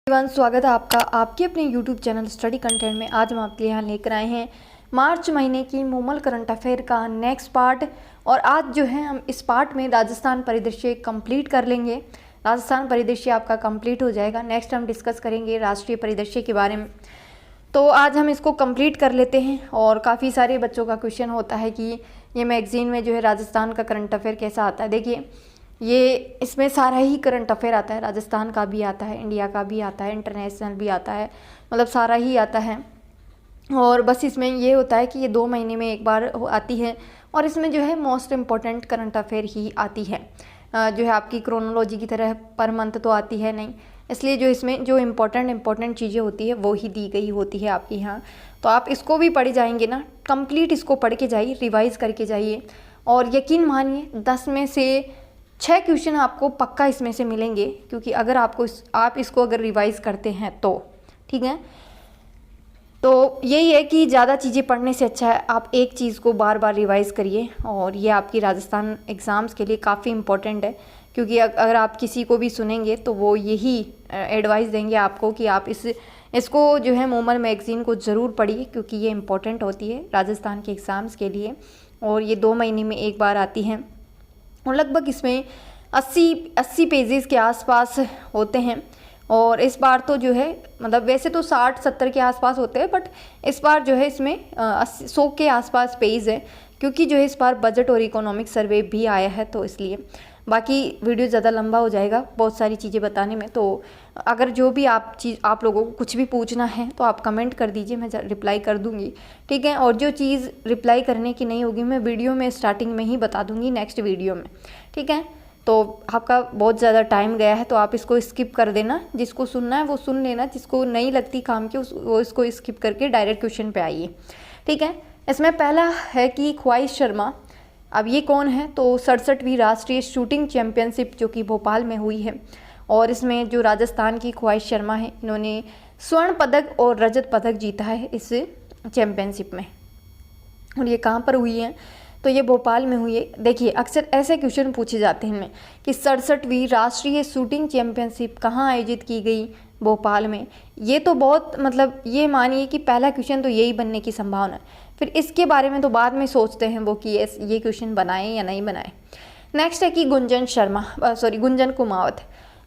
Everyone, स्वागत है आपका आपके अपने YouTube चैनल स्टडी कंटेंट में। आज हम आपके यहाँ लेकर आए हैं मार्च महीने की मूमल करंट अफेयर का नेक्स्ट पार्ट। और आज जो है हम इस पार्ट में राजस्थान परिदृश्य कंप्लीट कर लेंगे। राजस्थान परिदृश्य आपका कंप्लीट हो जाएगा। नेक्स्ट हम डिस्कस करेंगे राष्ट्रीय परिदृश्य के बारे में। तो आज हम इसको कंप्लीट कर लेते हैं। और काफ़ी सारे बच्चों का क्वेश्चन होता है कि ये मैगज़ीन में जो है राजस्थान का करंट अफेयर कैसा आता है। देखिए, ये इसमें सारा ही करंट अफेयर आता है। राजस्थान का भी आता है, इंडिया का भी आता है, इंटरनेशनल भी आता है, मतलब सारा ही आता है। और बस इसमें ये होता है कि ये 2 महीने में एक बार आती है। और इसमें जो है मोस्ट इम्पॉर्टेंट करंट अफेयर ही आती है। जो है आपकी क्रोनोलॉजी की तरह पर मंथ तो आती है नहीं, इसलिए जो इसमें जो इम्पोर्टेंट चीज़ें होती है वो ही दी गई होती है आपके यहाँ। तो आप इसको भी पढ़े जाएंगे ना, कंप्लीट इसको पढ़ के जाइए, रिवाइज़ करके जाइए। और यकीन मानिए 10 में से 6 क्वेश्चन आपको पक्का इसमें से मिलेंगे, क्योंकि अगर आप इसको अगर रिवाइज़ करते हैं तो ठीक है। तो यही है कि ज़्यादा चीज़ें पढ़ने से अच्छा है आप एक चीज़ को बार बार रिवाइज़ करिए। और ये आपकी राजस्थान एग्ज़ाम्स के लिए काफ़ी इम्पोर्टेंट है, क्योंकि अगर आप किसी को भी सुनेंगे तो वो यही एडवाइस देंगे आपको कि आप इसको जो है मूमल मैगज़ीन को ज़रूर पढ़िए, क्योंकि ये इम्पोर्टेंट होती है राजस्थान के एग्ज़ाम्स के लिए। और ये 2 महीने में एक बार आती हैं और लगभग इसमें 80 पेजेस के आसपास होते हैं। और इस बार तो जो है मतलब वैसे तो 60-70 के आसपास होते हैं, बट इस बार जो है इसमें 100 के आसपास पेज है, क्योंकि जो है इस बार बजट और इकोनॉमिक सर्वे भी आया है। तो इसलिए बाकी वीडियो ज़्यादा लंबा हो जाएगा बहुत सारी चीज़ें बताने में। तो अगर जो भी आप लोगों को कुछ भी पूछना है तो आप कमेंट कर दीजिए, मैं रिप्लाई कर दूंगी, ठीक है। और जो चीज़ रिप्लाई करने की नहीं होगी मैं वीडियो में स्टार्टिंग में ही बता दूंगी नेक्स्ट वीडियो में, ठीक है। तो आपका बहुत ज़्यादा टाइम गया है तो आप इसको स्किप कर देना। जिसको सुनना है वो सुन लेना, जिसको नहीं लगती काम की वो इसको स्किप करके डायरेक्ट क्वेश्चन पे आइए, ठीक है। इसमें पहला है कि ख्वाहिश शर्मा। अब ये कौन है? तो 67वीं राष्ट्रीय शूटिंग चैम्पियनशिप जो कि भोपाल में हुई है। और इसमें जो राजस्थान की ख्वाहिश शर्मा है, इन्होंने स्वर्ण पदक और रजत पदक जीता है इस चैम्पियनशिप में। और ये कहाँ पर हुई है? तो ये भोपाल में हुई है। देखिए, अक्सर ऐसे क्वेश्चन पूछे जाते हैं इनमें कि 67वीं राष्ट्रीय शूटिंग चैम्पियनशिप कहाँ आयोजित की गई? भोपाल में। ये तो बहुत मतलब ये मानिए कि पहला क्वेश्चन तो यही बनने की संभावना है। फिर इसके बारे में तो बाद में सोचते हैं वो कि ये क्वेश्चन बनाए या नहीं बनाए। नेक्स्ट है कि गुंजन कुमावत।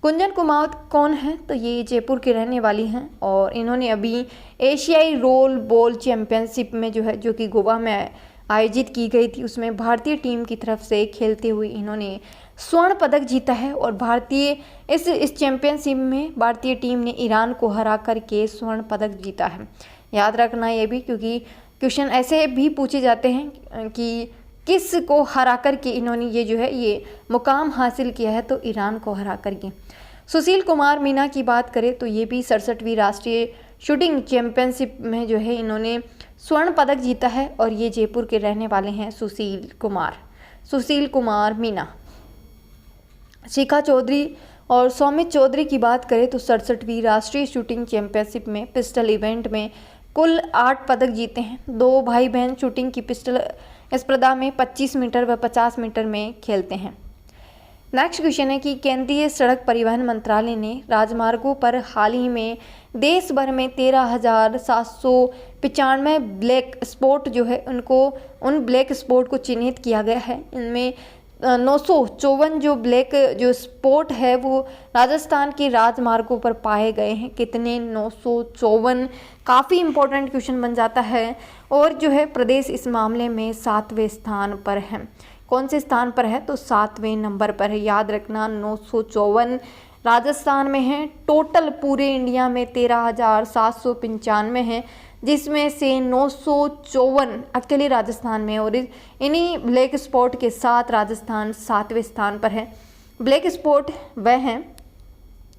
गुंजन कुमावत कौन है? तो ये जयपुर की रहने वाली हैं और इन्होंने अभी एशियाई रोल बॉल चैम्पियनशिप में जो कि गोवा में आयोजित की गई थी, उसमें भारतीय टीम की तरफ से खेलते हुए इन्होंने स्वर्ण पदक जीता है। और इस चैम्पियनशिप में भारतीय टीम ने ईरान को हरा करके स्वर्ण पदक जीता है। याद रखना ये भी, क्योंकि क्वेश्चन ऐसे भी पूछे जाते हैं कि किस को हरा करके इन्होंने ये मुकाम हासिल किया है, तो ईरान को हरा करके। सुशील कुमार मीना की बात करें तो ये भी 67वीं राष्ट्रीय शूटिंग चैम्पियनशिप में जो है इन्होंने स्वर्ण पदक जीता है। और ये जयपुर के रहने वाले हैं सुशील कुमार मीना। शिखा चौधरी और सौमित चौधरी की बात करें तो 67वीं राष्ट्रीय शूटिंग चैम्पियनशिप में पिस्टल इवेंट में कुल 8 पदक जीते हैं। 2 भाई बहन शूटिंग की पिस्टल स्पर्धा में 25 मीटर व 50 मीटर में खेलते हैं। नेक्स्ट क्वेश्चन है कि केंद्रीय सड़क परिवहन मंत्रालय ने राजमार्गों पर हाल ही में देश भर में 13,795 ब्लैक स्पॉट जो है उन ब्लैक स्पॉट को चिन्हित किया गया है। इनमें 954 जो स्पॉट है वो राजस्थान के राजमार्गों पर पाए गए हैं। कितने? 954। काफ़ी इंपॉर्टेंट क्वेश्चन बन जाता है। और जो है प्रदेश इस मामले में 7वें स्थान पर है। कौन से स्थान पर है? तो 7वें नंबर पर है। याद रखना, 954 राजस्थान में है। टोटल पूरे इंडिया में 13,795 है, जिसमें से 954 अकेले राजस्थान में। और इन्हीं ब्लैक स्पॉट के साथ राजस्थान 7वें स्थान पर है। ब्लैक स्पॉट वह हैं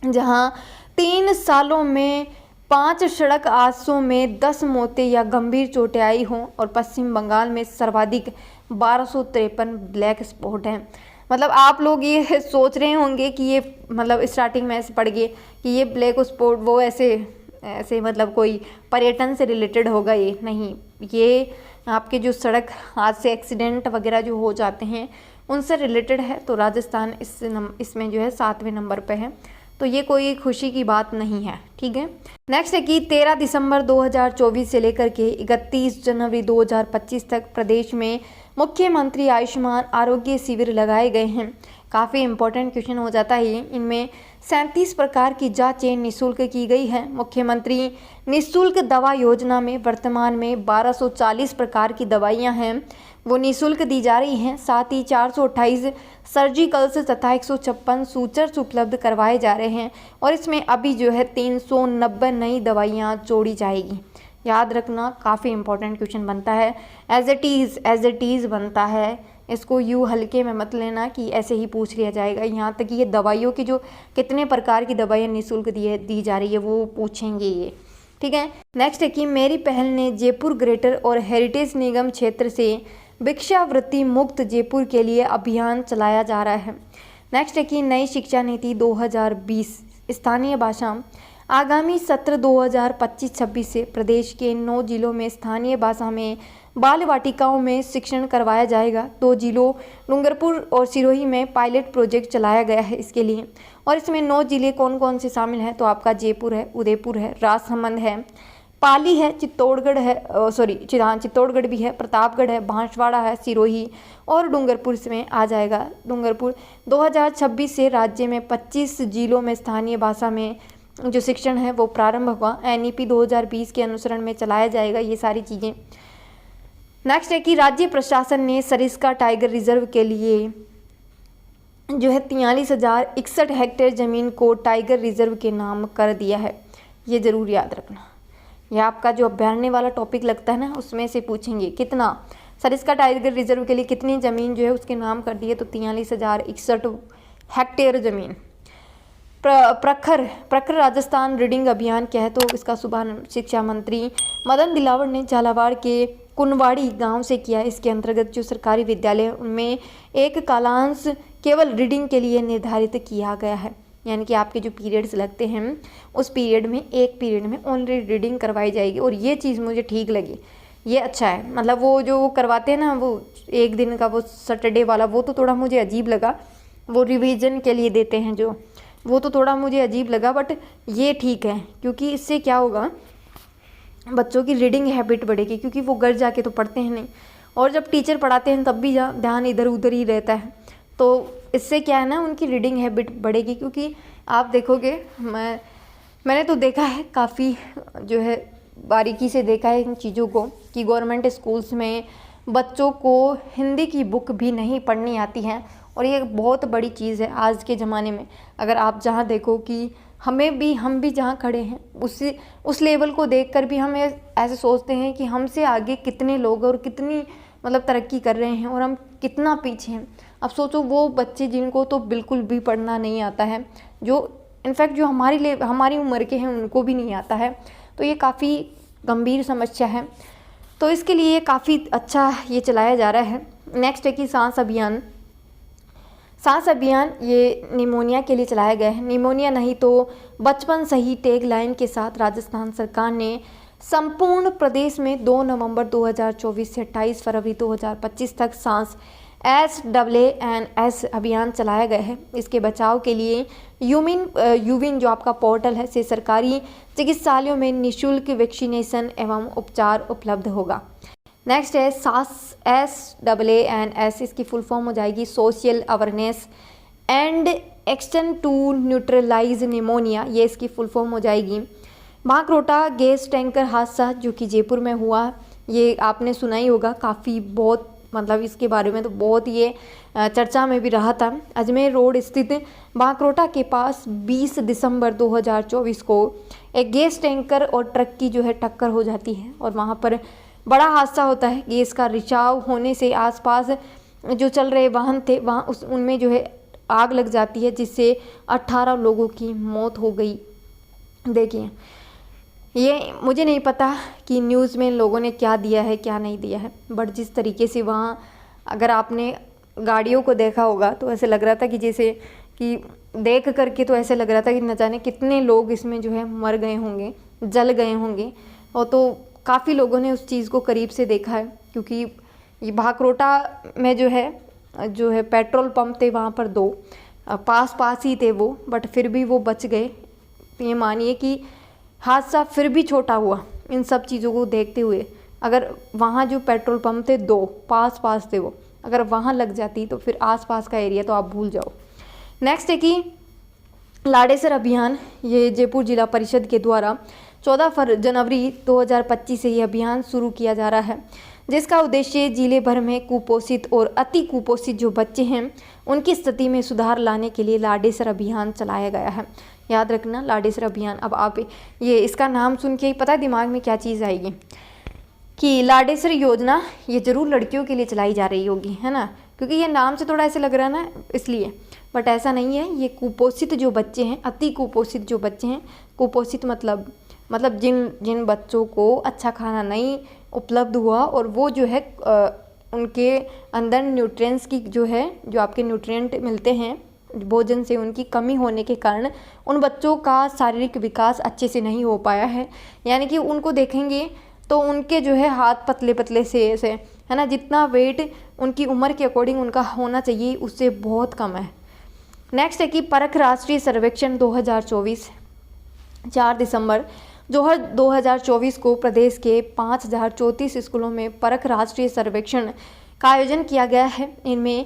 जहां 3 सालों में 5 सड़क हादसों में 10 मौतें या गंभीर चोटें आई हों। और पश्चिम बंगाल में सर्वाधिक 1253 ब्लैक स्पॉट हैं। मतलब आप लोग ये सोच रहे होंगे कि ये मतलब स्टार्टिंग में ऐसे पढ़ गए कि ये ब्लैक स्पॉट वो ऐसे मतलब कोई पर्यटन से रिलेटेड होगा। ये नहीं, ये आपके जो सड़क हादसे एक्सीडेंट वगैरह जो हो जाते हैं उनसे रिलेटेड है। तो राजस्थान इसमें जो है 7वें नंबर पे है। तो ये कोई खुशी की बात नहीं है, ठीक है। नेक्स्ट है कि 13 दिसंबर 2024 से लेकर के 31 जनवरी 2025 तक प्रदेश में मुख्यमंत्री आयुष्मान आरोग्य शिविर लगाए गए हैं। काफ़ी इंपॉर्टेंट क्वेश्चन हो जाता है ये। इनमें 37 प्रकार की जांचें निःशुल्क की गई है। मुख्यमंत्री निःशुल्क दवा योजना में वर्तमान में 1240 प्रकार की दवाइयां हैं, वो निःशुल्क दी जा रही हैं। साथ ही 428 सर्जिकल्स तथा 156 सूचर्स उपलब्ध करवाए जा रहे हैं और इसमें अभी जो है 390 नई दवाइयाँ जोड़ी जाएगी। याद रखना, काफ़ी इंपॉर्टेंट क्वेश्चन बनता है। एज इट इज़ बनता है, इसको यूँ हल्के में मत लेना कि ऐसे ही पूछ लिया जाएगा। यहाँ तक कि ये दवाइयों की जो कितने प्रकार की दवाइयाँ निःशुल्क दी जा रही है वो पूछेंगे ये, ठीक है। नेक्स्ट है कि मेरी पहल ने जयपुर ग्रेटर और हेरिटेज निगम क्षेत्र से भिक्षावृत्ति मुक्त जयपुर के लिए अभियान चलाया जा रहा है। नेक्स्ट है कि नई शिक्षा नीति 2020 स्थानीय भाषा आगामी सत्र 2025-26 से प्रदेश के 9 जिलों में स्थानीय भाषा में बाल वाटिकाओं में शिक्षण करवाया जाएगा। 2 जिलों डूंगरपुर और सिरोही में पायलट प्रोजेक्ट चलाया गया है इसके लिए। और इसमें 9 जिले कौन कौन से शामिल हैं, तो आपका जयपुर है, उदयपुर है, राजसमंद है, पाली है, चित्तौड़गढ़ है, चित्तौड़गढ़ भी है, प्रतापगढ़ है, बांसवाड़ा है, सिरोही और डूंगरपुर इसमें आ जाएगा। डूंगरपुर 2026 से राज्य में 25 जिलों में स्थानीय भाषा में जो शिक्षण है वो प्रारंभ होगा। NEP 2020 के अनुसरण में चलाया जाएगा ये सारी चीज़ें। नेक्स्ट है कि राज्य प्रशासन ने सरिस्का टाइगर रिजर्व के लिए जो है 43,061 हेक्टेयर ज़मीन को टाइगर रिजर्व के नाम कर दिया है। ये ज़रूर याद रखना। यह आपका जो अभ्यारण्य वाला टॉपिक लगता है ना, उसमें से पूछेंगे कितना सरिस्का टाइगर रिजर्व के लिए कितनी ज़मीन जो है उसके नाम कर दिए, तो 43,061 हेक्टेयर ज़मीन। प्रखर राजस्थान रीडिंग अभियान क्या है, तो इसका शुभारंभ शिक्षा मंत्री मदन दिलावर ने झालावाड़ के कुनवाड़ी गांव से किया। इसके अंतर्गत जो सरकारी विद्यालय है उनमें एक कालांश केवल रीडिंग के लिए निर्धारित किया गया है। यानी कि आपके जो पीरियड्स लगते हैं उस पीरियड में एक पीरियड में ओनली रीडिंग करवाई जाएगी। और ये चीज़ मुझे ठीक लगी, ये अच्छा है। मतलब वो जो करवाते हैं ना वो एक दिन का वो सैटरडे वाला, वो तो थोड़ा मुझे अजीब लगा। वो रिवीजन के लिए देते हैं जो, वो तो थोड़ा मुझे अजीब लगा, बट ये ठीक है क्योंकि इससे क्या होगा, बच्चों की रीडिंग हैबिट बढ़ेगी क्योंकि वो घर जाके तो पढ़ते हैं नहीं, और जब टीचर पढ़ाते हैं तब भी ध्यान इधर उधर ही रहता है। तो इससे क्या है ना, उनकी रीडिंग हैबिट बढ़ेगी। क्योंकि आप देखोगे, मैंने तो देखा है, काफ़ी जो है बारीकी से देखा है इन चीज़ों को कि गवर्नमेंट स्कूल्स में बच्चों को हिंदी की बुक भी नहीं पढ़नी आती है। और ये बहुत बड़ी चीज़ है आज के ज़माने में। अगर आप जहाँ देखो कि हम भी जहाँ खड़े हैं उस लेवल को देखकर भी हम ऐसे सोचते हैं कि हमसे आगे कितने लोग और कितनी मतलब तरक्की कर रहे हैं और हम कितना पीछे हैं। अब सोचो वो बच्चे जिनको तो बिल्कुल भी पढ़ना नहीं आता है, जो इनफैक्ट जो हमारी उम्र के हैं उनको भी नहीं आता है। तो ये काफ़ी गंभीर समस्या है, तो इसके लिए काफ़ी अच्छा ये चलाया जा रहा है। नेक्स्ट है कि सांस अभियान ये निमोनिया के लिए चलाया गया है। निमोनिया नहीं तो बचपन सही टैग लाइन के साथ राजस्थान सरकार ने संपूर्ण प्रदेश में 2 नवंबर 2024 से 28 फरवरी 2025 तक सांस SAANS अभियान चलाया गया है। इसके बचाव के लिए यूविन जो आपका पोर्टल है से सरकारी चिकित्सालयों में निःशुल्क वैक्सीनेशन एवं उपचार उपलब्ध होगा। नेक्स्ट है SAANS, इसकी फुल फॉर्म हो जाएगी social awareness and action to neutralise pneumonia, ये इसकी फुल फॉर्म हो जाएगी। भांकरोटा गैस टैंकर हादसा जो कि जयपुर में हुआ, ये आपने सुना ही होगा, काफ़ी बहुत मतलब इसके बारे में तो बहुत ये चर्चा में भी रहा था। अजमेर रोड स्थित भांकरोटा के पास 20 दिसंबर 2024 को एक गैस टैंकर और ट्रक की जो है टक्कर हो जाती है और वहाँ पर बड़ा हादसा होता है। गैस का रिसाव होने से आसपास जो चल रहे वाहन थे वहाँ उनमें जो है आग लग जाती है, जिससे 18 लोगों की मौत हो गई। देखिए, ये मुझे नहीं पता कि न्यूज़ में लोगों ने क्या दिया है क्या नहीं दिया है, बट जिस तरीके से वहाँ अगर आपने गाड़ियों को देखा होगा तो ऐसे लग रहा था कि जैसे कि देख करके तो ऐसे लग रहा था कि न जाने कितने लोग इसमें जो है मर गए होंगे, जल गए होंगे। और तो काफ़ी लोगों ने उस चीज़ को करीब से देखा है, क्योंकि ये भांकरोटा में जो है पेट्रोल पंप थे वहाँ पर 2, पास पास ही थे वो, बट फिर भी वो बच गए। ये मानिए कि हादसा फिर भी छोटा हुआ इन सब चीज़ों को देखते हुए। अगर वहाँ जो पेट्रोल पंप थे 2 पास पास थे वो, अगर वहाँ लग जाती तो फिर आसपास का एरिया तो आप भूल जाओ। नेक्स्ट है कि लाडेसर अभियान, ये जयपुर जिला परिषद के द्वारा 14 जनवरी 2025 से ये अभियान शुरू किया जा रहा है, जिसका उद्देश्य जिले भर में कुपोषित और अति कुपोषित जो बच्चे हैं उनकी स्थिति में सुधार लाने के लिए लाडेसर अभियान चलाया गया है। याद रखना लाडेसर अभियान। अब आप ये इसका नाम सुन के ही पता है दिमाग में क्या चीज़ आएगी कि लाडेसर योजना ये ज़रूर लड़कियों के लिए चलाई जा रही होगी, है ना, क्योंकि ये नाम से थोड़ा ऐसे लग रहा है ना इसलिए, बट ऐसा नहीं है। ये कुपोषित जो बच्चे हैं, अति कुपोषित जो बच्चे हैं, कुपोषित मतलब जिन बच्चों को अच्छा खाना नहीं उपलब्ध हुआ और वो जो है उनके अंदर न्यूट्रिएंट्स की जो आपके न्यूट्रिएंट मिलते हैं भोजन से, उनकी कमी होने के कारण उन बच्चों का शारीरिक विकास अच्छे से नहीं हो पाया है। यानी कि उनको देखेंगे तो उनके जो है हाथ पतले पतले से ऐसे, है ना, जितना वेट उनकी उम्र के अकॉर्डिंग उनका होना चाहिए उससे बहुत कम है। नेक्स्ट है कि परख राष्ट्रीय सर्वेक्षण 2024 4 दिसंबर 2024 को प्रदेश के 5034 स्कूलों में परख राष्ट्रीय सर्वेक्षण का आयोजन किया गया है। इनमें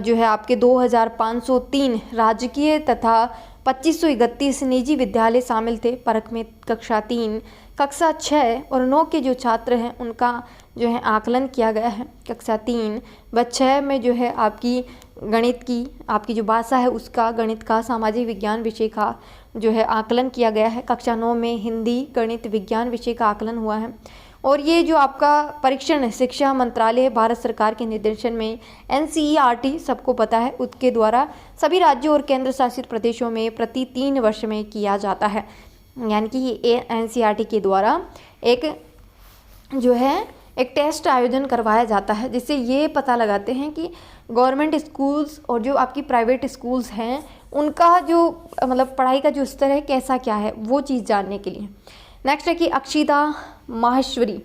जो है आपके 2503 राजकीय तथा 2531 निजी विद्यालय शामिल थे। परख में कक्षा 3, कक्षा 6 और 9 के जो छात्र हैं उनका जो है आकलन किया गया है। कक्षा 3 व 6 में जो है आपकी गणित की आपकी जो भाषा है उसका, गणित का, सामाजिक विज्ञान विषय का जो है आकलन किया गया है। कक्षा 9 में हिंदी, गणित, विज्ञान विषय का आकलन हुआ है। और ये जो आपका परीक्षण शिक्षा मंत्रालय भारत सरकार के निर्देशन में NCERT सबको पता है उसके द्वारा सभी राज्यों और केंद्र शासित प्रदेशों में प्रति 3 वर्ष में किया जाता है। यानी कि ये NCERT के द्वारा एक जो है एक टेस्ट आयोजन करवाया जाता है, जिससे ये पता लगाते हैं कि गवर्नमेंट स्कूल्स और जो आपकी प्राइवेट स्कूल्स हैं उनका जो मतलब पढ़ाई का जो स्तर है कैसा क्या है वो चीज़ जानने के लिए। नेक्स्ट है कि अक्षिता माहेश्वरी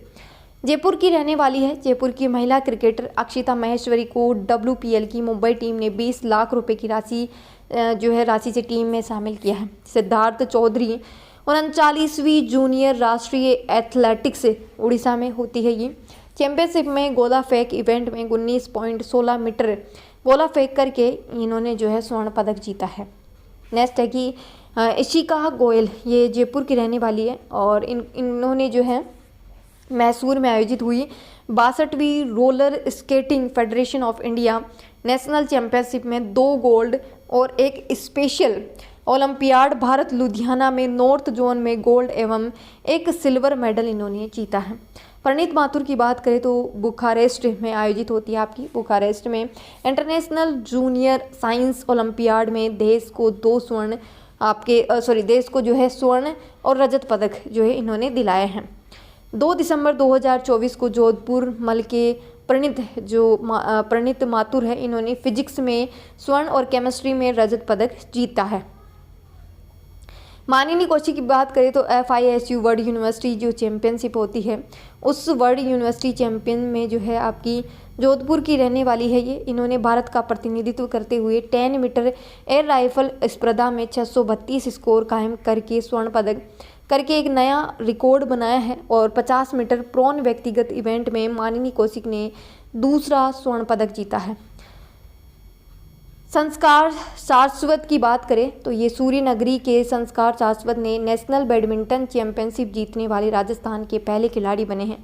जयपुर की रहने वाली है। जयपुर की महिला क्रिकेटर अक्षिता माहेश्वरी को WPL की मुंबई टीम ने 20 लाख रुपए की राशि से टीम में शामिल किया है। सिद्धार्थ चौधरी 39वीं जूनियर राष्ट्रीय एथलेटिक्स उड़ीसा में होती है। ये चैंपियनशिप में गोला फेंक इवेंट में 19.16 मीटर गोला फेंक करके इन्होंने जो है स्वर्ण पदक जीता है। नेक्स्ट है कि इशिका गोयल, ये जयपुर की रहने वाली है और इन्होंने जो है मैसूर में आयोजित हुई 62वीं roller skating federation of India national championship में 2 गोल्ड और 1 स्पेशल ओलंपियाड भारत लुधियाना में नॉर्थ जोन में गोल्ड एवं 1 सिल्वर मेडल इन्होंने जीता है। परिणीत माथुर की बात करें तो बुखारेस्ट में आयोजित होती है आपकी बुखारेस्ट में इंटरनेशनल जूनियर साइंस ओलंपियाड में देश को देश को जो है स्वर्ण और रजत पदक जो है इन्होंने दिलाए हैं। 2 दिसंबर 2024 को जोधपुर मल के परिणीत माथुर है, इन्होंने फिजिक्स में स्वर्ण और केमिस्ट्री में रजत पदक जीता है। मानिनी कौशिक की बात करें तो FISU वर्ल्ड यूनिवर्सिटी जो चैंपियनशिप होती है उस वर्ल्ड यूनिवर्सिटी चैंपियन में जो है आपकी जोधपुर की रहने वाली है ये। इन्होंने भारत का प्रतिनिधित्व करते हुए 10 मीटर एयर राइफल स्पर्धा में 632 स्कोर कायम करके स्वर्ण पदक करके एक नया रिकॉर्ड बनाया है और 50 मीटर प्रोन व्यक्तिगत इवेंट में मानिनी कौशिक ने दूसरा स्वर्ण पदक जीता है। संस्कार सारस्वत की बात करें तो ये सूर्य नगरी के संस्कार सारस्वत ने नेशनल बैडमिंटन चैंपियनशिप जीतने वाले राजस्थान के पहले खिलाड़ी बने हैं।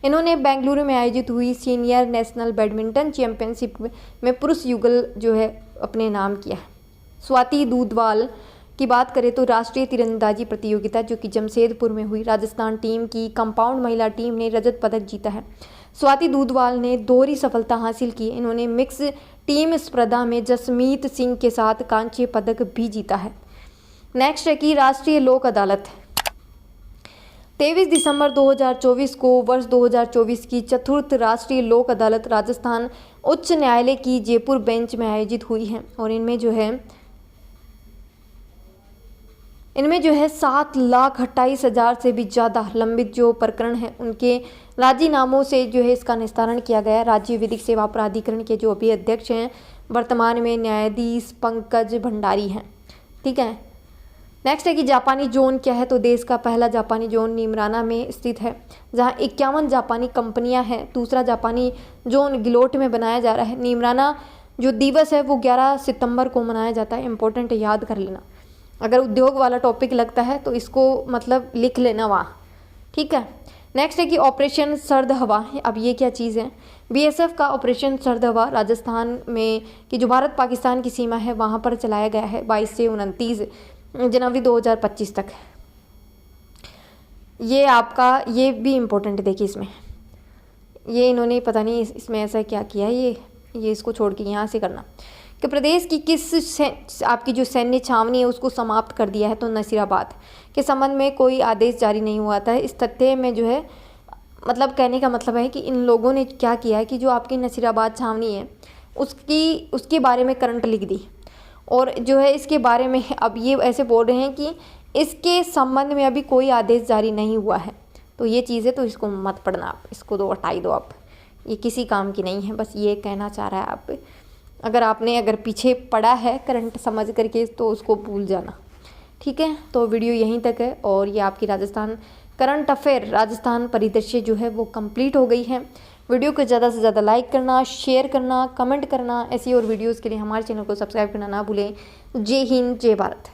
इन्होंने बेंगलुरु में आयोजित हुई सीनियर नेशनल बैडमिंटन चैंपियनशिप में पुरुष युगल जो है अपने नाम किया है। स्वाति दूधवाल की बात करें तो राष्ट्रीय तीरंदाजी प्रतियोगिता जो कि जमशेदपुर में हुई राजस्थान टीम की कंपाउंड महिला टीम ने रजत पदक जीता है। स्वाति दूधवाल ने दोहरी सफलता हासिल की। इन्होंने मिक्स टीम स्पर्धा में जसमीत सिंह के साथ कांस्य पदक भी जीता है। नेक्स्ट है कि राष्ट्रीय लोक अदालत 23 दिसंबर 2024 को वर्ष 2024 की चतुर्थ राष्ट्रीय लोक अदालत राजस्थान उच्च न्यायालय की जयपुर बेंच में आयोजित हुई है और इनमें जो है 7,28,000 से भी ज़्यादा लंबित जो प्रकरण हैं उनके राजीनामों से जो है इसका निस्तारण किया गया। राज्य विधिक सेवा प्राधिकरण के जो अभी अध्यक्ष हैं वर्तमान में न्यायाधीश पंकज भंडारी हैं। ठीक है। नेक्स्ट है कि जापानी जोन क्या है, तो देश का पहला जापानी जोन नीमराना में स्थित है, जहां 51 जापानी कंपनियां हैं। दूसरा जापानी जोन गिलोट में बनाया जा रहा है। नीमराना जो दिवस है वो 11 सितंबर को मनाया जाता है। इंपॉर्टेंट है, याद कर लेना। अगर उद्योग वाला टॉपिक लगता है तो इसको मतलब लिख लेना वहाँ। ठीक है। नेक्स्ट है कि ऑपरेशन सर्द हवा। अब ये क्या चीज़ है? बीएसएफ का ऑपरेशन सर्द हवा राजस्थान में कि जो भारत पाकिस्तान की सीमा है वहाँ पर चलाया गया है 22 से 29 जनवरी 2025 तक। ये आपका ये भी इम्पोर्टेंट देखिए, इसमें ये इन्होंने पता नहीं इसमें ऐसा क्या किया है, ये इसको छोड़ के यहाँ से करना कि प्रदेश की किस आपकी जो सैन्य छावनी है उसको समाप्त कर दिया है, तो नसीराबाद के संबंध में कोई आदेश जारी नहीं हुआ था। इस तथ्य में जो है मतलब कहने का मतलब है कि इन लोगों ने क्या किया है कि जो आपकी नसीराबाद छावनी है उसके बारे में करंट लिख दी, और जो है इसके बारे में अब ये ऐसे बोल रहे हैं कि इसके संबंध में अभी कोई आदेश जारी नहीं हुआ है। तो ये चीज़ है, तो इसको मत पढ़ना आप, इसको तो हटाई दो आप, ये किसी काम की नहीं है। बस ये कहना चाह रहा है आप, अगर पीछे पढ़ा है करंट समझ करके तो उसको भूल जाना। ठीक है। तो वीडियो यहीं तक है, और ये आपकी राजस्थान करंट अफेयर राजस्थान परिदृश्य जो है वो कंप्लीट हो गई है। वीडियो को ज़्यादा से ज़्यादा लाइक करना, शेयर करना, कमेंट करना। ऐसी और वीडियोज़ के लिए हमारे चैनल को सब्सक्राइब करना ना भूलें। जय हिंद, जय भारत।